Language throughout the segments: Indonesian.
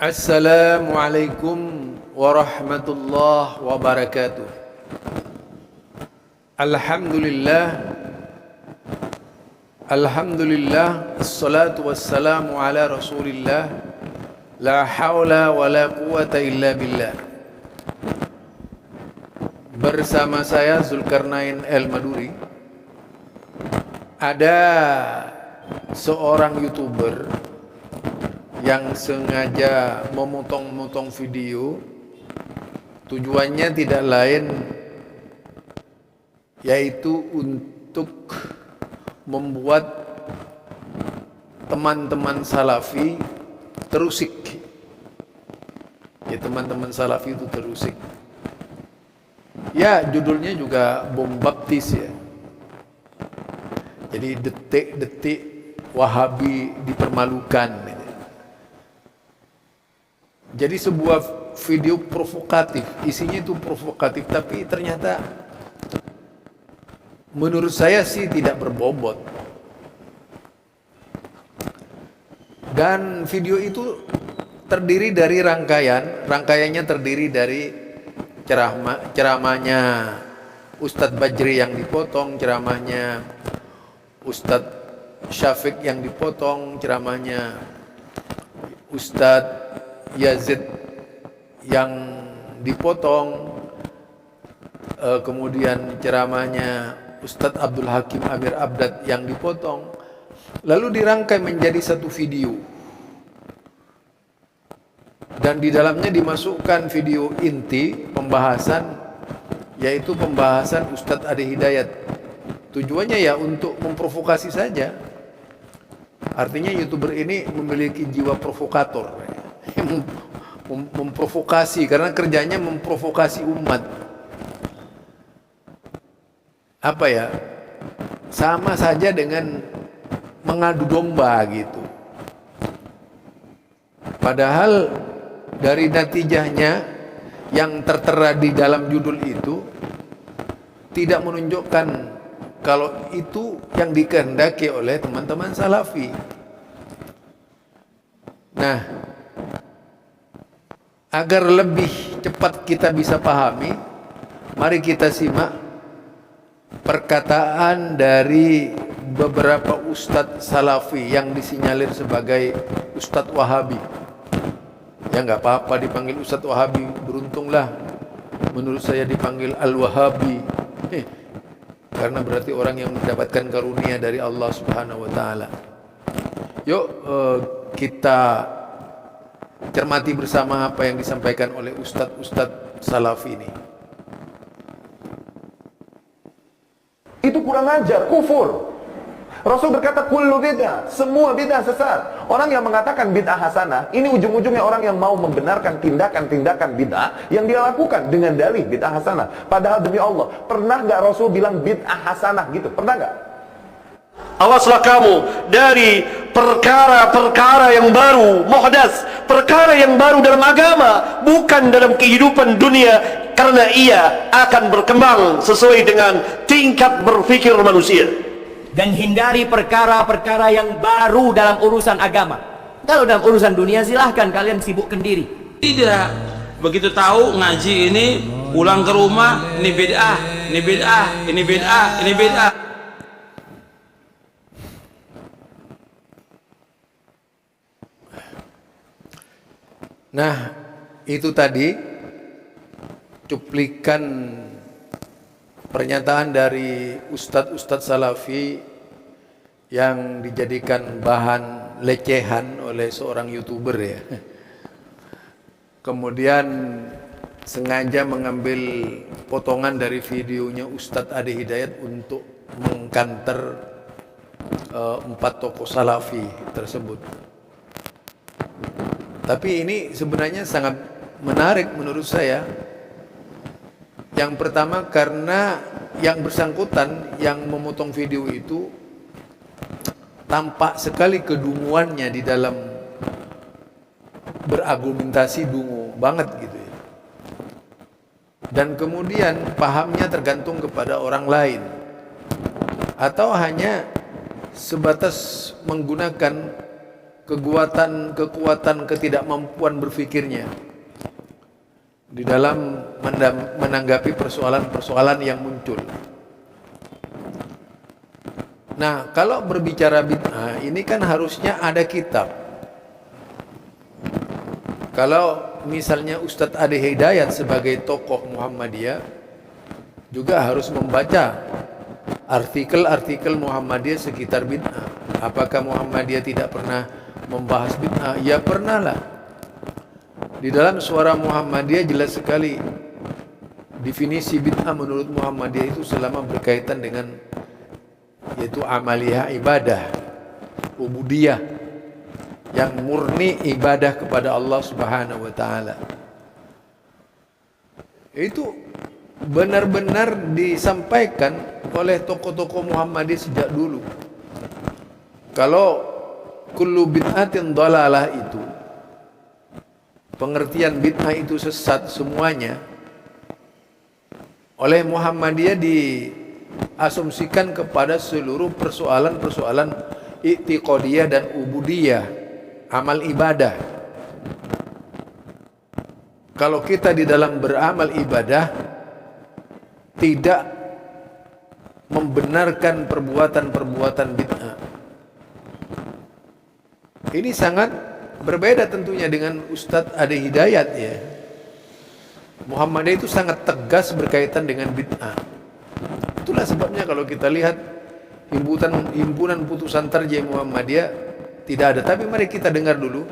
Assalamualaikum warahmatullahi wabarakatuh. Alhamdulillah, assalatu wassalamu ala Rasulillah, la haula wa la quwata illa billah. Bersama saya Zulkarnain El-Maduri. Ada seorang YouTuber yang sengaja memotong-motong video, tujuannya tidak lain yaitu untuk membuat teman-teman salafi terusik. Ya, teman-teman salafi itu terusik. Ya, judulnya juga bom baptis ya. Jadi detik-detik Wahabi dipermalukan. Jadi sebuah video provokatif, isinya itu provokatif, tapi ternyata menurut saya sih tidak berbobot. Dan video itu terdiri dari rangkaiannya terdiri dari ceramahnya Ustadz Bajri yang dipotong, ceramahnya Ustadz Syafiq yang dipotong, ceramahnya Ustadz Yazid yang dipotong, kemudian ceramahnya Ustadz Abdul Hakim Amir Abdad yang dipotong, lalu dirangkai menjadi satu video, dan di dalamnya dimasukkan video inti pembahasan, yaitu pembahasan Ustadz Ade Hidayat. Tujuannya ya untuk memprovokasi saja. Artinya YouTuber ini memiliki jiwa provokator, memprovokasi, karena kerjanya memprovokasi umat. Apa ya, sama saja dengan mengadu domba gitu. Padahal dari natijahnya yang tertera di dalam judul itu tidak menunjukkan kalau itu yang dikehendaki oleh teman-teman salafi. Nah, agar lebih cepat kita bisa pahami, mari kita simak perkataan dari beberapa ustadz salafi yang disinyalir sebagai ustadz Wahabi. Ya nggak apa-apa dipanggil ustadz Wahabi, beruntunglah menurut saya dipanggil Al-Wahabi, karena berarti orang yang mendapatkan karunia dari Allah Subhanahu wa taala. Yuk kita cermati bersama apa yang disampaikan oleh ustadz-ustadz salafi ini. Itu kurang ajar, kufur. Rasul berkata kullu bid'ah, semua bid'ah sesat. Orang yang mengatakan bid'ah hasanah, ini ujung-ujungnya orang yang mau membenarkan tindakan-tindakan bid'ah yang dia lakukan dengan dalih bid'ah hasanah. Padahal demi Allah, pernah nggak Rasul bilang bid'ah hasanah gitu? Pernah nggak? Awaslah kamu dari perkara-perkara yang baru, muhdas, perkara yang baru dalam agama, bukan dalam kehidupan dunia, karena ia akan berkembang sesuai dengan tingkat berpikir manusia. Dan hindari perkara-perkara yang baru dalam urusan agama. Kalau dalam urusan dunia silahkan kalian sibukkan diri. Tidak, begitu tahu ngaji ini pulang ke rumah, ini bid'ah, ini bid'ah, ini bid'ah, ini bid'ah. Nah, itu tadi cuplikan pernyataan dari ustadz-ustadz salafi yang dijadikan bahan lecehan oleh seorang YouTuber ya. Kemudian sengaja mengambil potongan dari videonya Ustadz Ade Hidayat untuk mengkanter 4 tokoh salafi tersebut. Tapi ini sebenarnya sangat menarik menurut saya. Yang pertama karena yang bersangkutan yang memotong video itu tampak sekali kedunguannya di dalam berargumentasi, dungu banget gitu ya. Dan kemudian pahamnya tergantung kepada orang lain, atau hanya sebatas menggunakan kekuatan ketidakmampuan berfikirnya di dalam menanggapi persoalan-persoalan yang muncul. Nah, kalau berbicara bid'ah, ini kan harusnya ada kitab. Kalau misalnya Ustadz Ade Hidayat sebagai tokoh Muhammadiyah juga harus membaca artikel-artikel Muhammadiyah sekitar bid'ah. Apakah Muhammadiyah tidak pernah membahas bid'ah? Ya pernah lah. Di dalam Suara Muhammadiyah jelas sekali definisi bid'ah menurut Muhammadiyah itu selama berkaitan dengan yaitu amaliyah ibadah, ubudiyah yang murni ibadah kepada Allah Subhanahu wa taala. Itu benar-benar disampaikan oleh tokoh-tokoh Muhammadiyah sejak dulu. Kalau kullu bid'atin dhalalah itu, pengertian bid'ah itu sesat semuanya, oleh Muhammadiyah diasumsikan kepada seluruh persoalan-persoalan i'tiqadiyah dan ubudiyah, amal ibadah. Kalau kita di dalam beramal ibadah tidak membenarkan perbuatan-perbuatan bid'ah, ini sangat berbeda tentunya dengan Ustadz Ade Hidayat ya. Muhammadiyah itu sangat tegas berkaitan dengan bid'ah. Itulah sebabnya kalau kita lihat himpunan putusan tarjih Muhammadiyah tidak ada. Tapi mari kita dengar dulu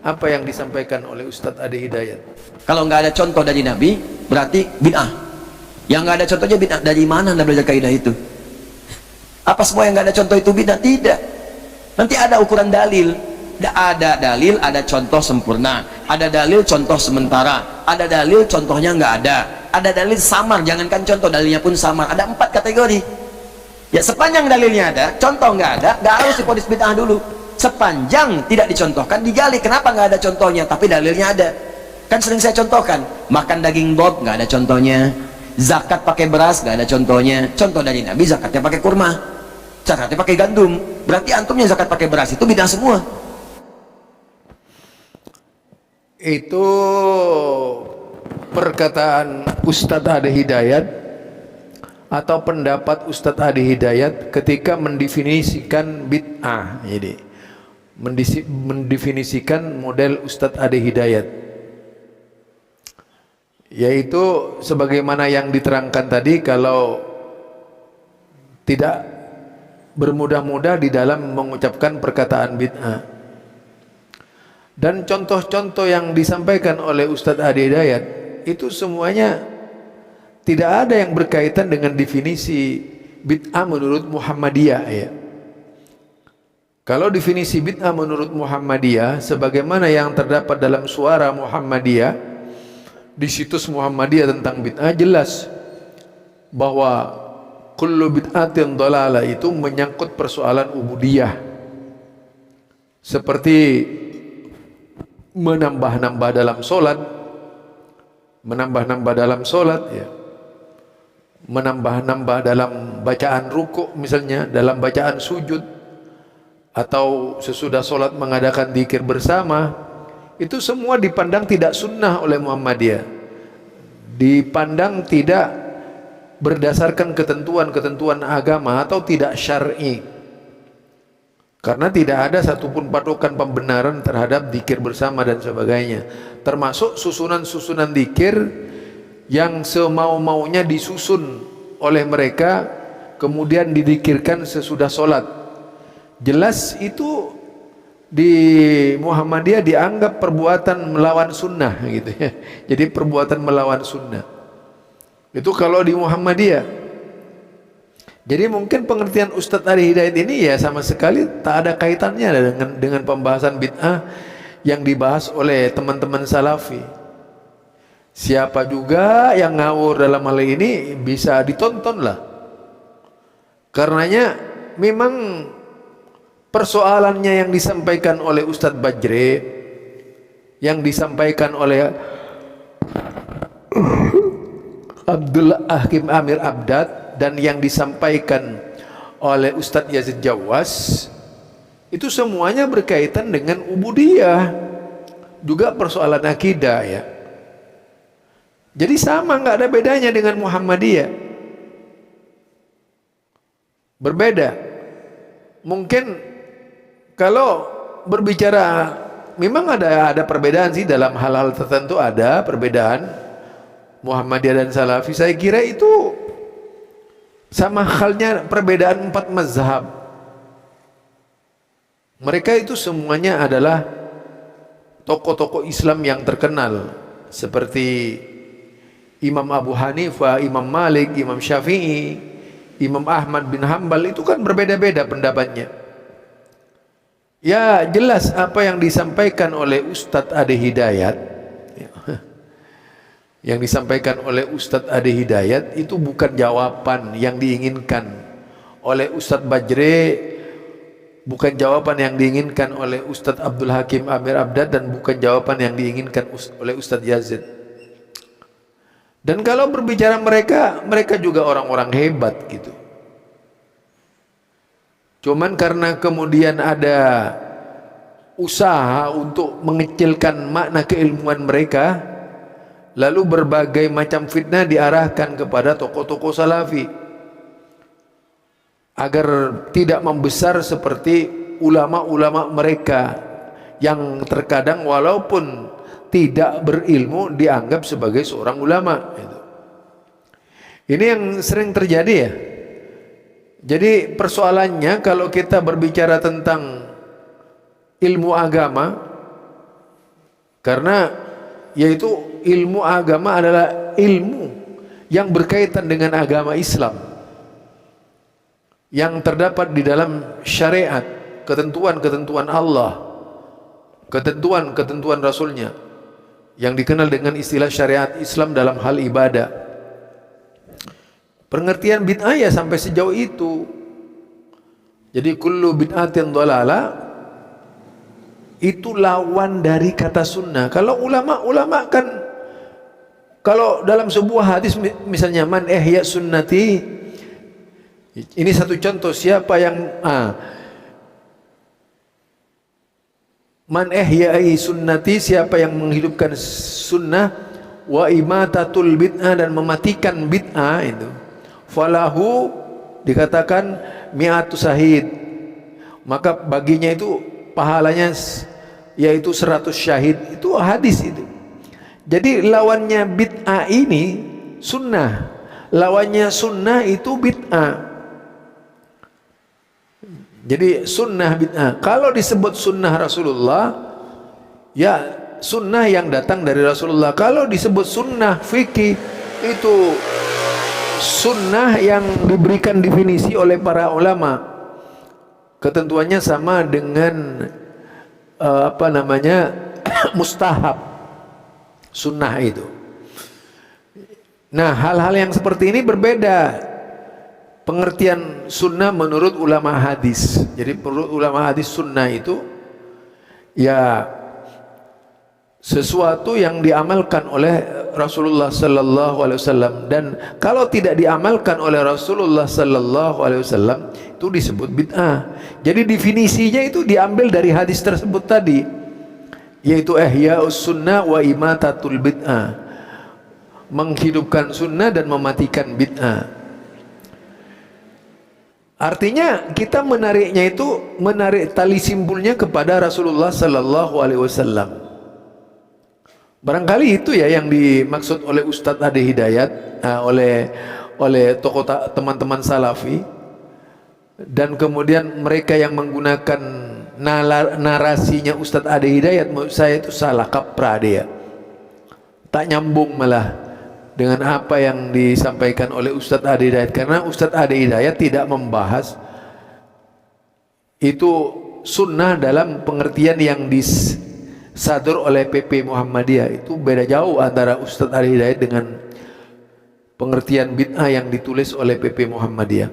apa yang disampaikan oleh Ustadz Ade Hidayat. Kalau nggak ada contoh dari Nabi, berarti bid'ah. Yang nggak ada contohnya bid'ah. Dari mana Anda belajar kaidah itu? Apa semua yang nggak ada contoh itu bid'ah? Tidak. Nanti ada ukuran dalil. Ada dalil, ada contoh sempurna. Ada dalil, contoh sementara. Ada dalil, contohnya nggak ada. Ada dalil samar, jangankan contoh, dalilnya pun samar. Ada 4 kategori. Ya sepanjang dalilnya ada, contoh nggak ada, nggak harus diponis bid'ah dulu. Sepanjang tidak dicontohkan, digali. Kenapa nggak ada contohnya? Tapi dalilnya ada. Kan sering saya contohkan. Makan daging bob, nggak ada contohnya. Zakat pakai beras, nggak ada contohnya. Contoh dari Nabi, zakatnya pakai kurma. Zakatnya pakai gandum. Berarti antumnya zakat pakai beras itu bid'ah semua. Itu perkataan Ustadz Ade Hidayat atau pendapat Ustadz Ade Hidayat ketika mendefinisikan bid'ah. Jadi mendefinisikan model Ustadz Ade Hidayat, yaitu sebagaimana yang diterangkan tadi, kalau tidak bermudah-mudah di dalam mengucapkan perkataan bid'ah. Dan contoh-contoh yang disampaikan oleh Ustadz Ade Hidayat itu semuanya tidak ada yang berkaitan dengan definisi bid'ah menurut Muhammadiyah ya. Kalau definisi bid'ah menurut Muhammadiyah sebagaimana yang terdapat dalam Suara Muhammadiyah di situs Muhammadiyah tentang bid'ah, jelas bahwa kullu bid'atin dhalalah itu menyangkut persoalan ubudiyah, seperti menambah-nambah dalam solat, menambah-nambah dalam solat ya, menambah-nambah dalam bacaan rukuk misalnya, dalam bacaan sujud, atau sesudah solat mengadakan dzikir bersama. Itu semua dipandang tidak sunnah oleh Muhammadiyah, dipandang tidak berdasarkan ketentuan-ketentuan agama atau tidak syar'i. Karena tidak ada satupun patokan pembenaran terhadap dzikir bersama dan sebagainya, termasuk susunan-susunan dzikir yang semau-maunya disusun oleh mereka kemudian didikirkan sesudah sholat. Jelas itu di Muhammadiyah dianggap perbuatan melawan sunnah gitu ya. Jadi perbuatan melawan sunnah itu kalau di Muhammadiyah. Jadi mungkin pengertian Ustadz Ade Hidayat ini ya sama sekali tak ada kaitannya dengan pembahasan bid'ah yang dibahas oleh teman-teman Salafi. Siapa juga yang ngawur dalam hal ini bisa ditonton lah. Karenanya memang persoalannya yang disampaikan oleh Ustadz Bajre, yang disampaikan oleh Abdullah Hakim Amir Abdad, dan yang disampaikan oleh Ustadz Yazid Jawas Itu semuanya berkaitan dengan ubudiyah, juga persoalan akidah ya. Jadi sama, nggak ada bedanya dengan Muhammadiyah. Berbeda. Mungkin kalau berbicara, memang ada perbedaan sih dalam hal-hal tertentu, ada perbedaan Muhammadiyah dan Salafi. Saya kira itu sama halnya perbedaan 4 mazhab. Mereka itu semuanya adalah tokoh-tokoh Islam yang terkenal, seperti Imam Abu Hanifah, Imam Malik, Imam Syafi'i, Imam Ahmad bin Hambal. Itu kan berbeda-beda pendapatnya. Ya jelas apa yang disampaikan oleh Ustadz Ade Hidayat, yang disampaikan oleh Ustadz Ade Hidayat itu bukan jawaban yang diinginkan oleh Ustadz Bajre, bukan jawaban yang diinginkan oleh Ustadz Abdul Hakim Amir Abdad, dan bukan jawaban yang diinginkan oleh Ustadz Yazid. Dan kalau berbicara mereka juga orang-orang hebat gitu. Cuman karena kemudian ada usaha untuk mengecilkan makna keilmuan mereka, lalu berbagai macam fitnah diarahkan kepada tokoh-tokoh Salafi agar tidak membesar seperti ulama-ulama mereka yang terkadang walaupun tidak berilmu dianggap sebagai seorang ulama. Ini yang sering terjadi ya. Jadi persoalannya kalau kita berbicara tentang ilmu agama, karena yaitu ilmu agama adalah ilmu yang berkaitan dengan agama Islam, yang terdapat di dalam syariat, ketentuan-ketentuan Allah, ketentuan-ketentuan Rasulnya, yang dikenal dengan istilah syariat Islam dalam hal ibadah. Pengertian bid'ah ya sampai sejauh itu. Jadi kullu bid'atin dhalalah itu lawan dari kata sunnah. Kalau ulama kan, kalau dalam sebuah hadis misalnya man ihya sunnati, ini satu contoh, siapa yang man ihya sunnati, siapa yang menghidupkan sunnah, wa imatatul bid'ah, dan mematikan bid'ah itu, falahu, dikatakan mi'atu syahid, maka baginya itu pahalanya yaitu 100 syahid. Itu hadis itu. Jadi lawannya bid'ah ini sunnah, lawannya sunnah itu bid'ah. Jadi sunnah bid'ah. Kalau disebut sunnah Rasulullah, ya sunnah yang datang dari Rasulullah. Kalau disebut sunnah fikih, itu sunnah yang diberikan definisi oleh para ulama. Ketentuannya sama dengan mustahab sunnah itu. Nah, hal-hal yang seperti ini berbeda pengertian sunnah menurut ulama hadis. Jadi menurut ulama hadis sunnah itu ya sesuatu yang diamalkan oleh Rasulullah sallallahu alaihi wasallam, dan kalau tidak diamalkan oleh Rasulullah sallallahu alaihi wasallam itu disebut bid'ah. Jadi definisinya itu diambil dari hadis tersebut tadi, yaitu ihya'us sunnah wa imatatul bid'ah, menghidupkan sunnah dan mematikan bid'ah. Artinya kita menariknya itu menarik tali simpulnya kepada Rasulullah sallallahu alaihi wasallam. Barangkali itu ya yang dimaksud oleh Ustadz Ade Hidayat, oleh tokoh teman-teman Salafi, dan kemudian mereka yang menggunakan narasinya Ustadz Ade Hidayat, menurut saya itu salah kaprah dia, tak nyambung malah dengan apa yang disampaikan oleh Ustadz Ade Hidayat, karena Ustadz Ade Hidayat tidak membahas itu sunnah dalam pengertian yang disadur oleh PP Muhammadiyah. Itu beda jauh antara Ustadz Ade Hidayat dengan pengertian bid'ah yang ditulis oleh PP Muhammadiyah.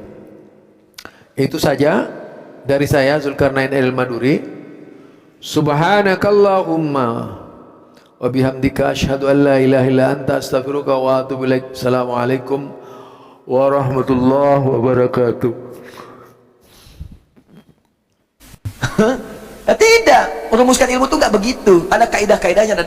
Itu saja dari saya, Zulkarnain Al-Maduri. Subhanakallahumma wa bihamdika asyhadu an la ilaha illa anta astaghfiruka wa atubu ilaik. Assalamualaikum warahmatullahi wabarakatuh. Tidak, merumuskan ilmu itu nggak begitu. Ada kaidah-kaidahnya.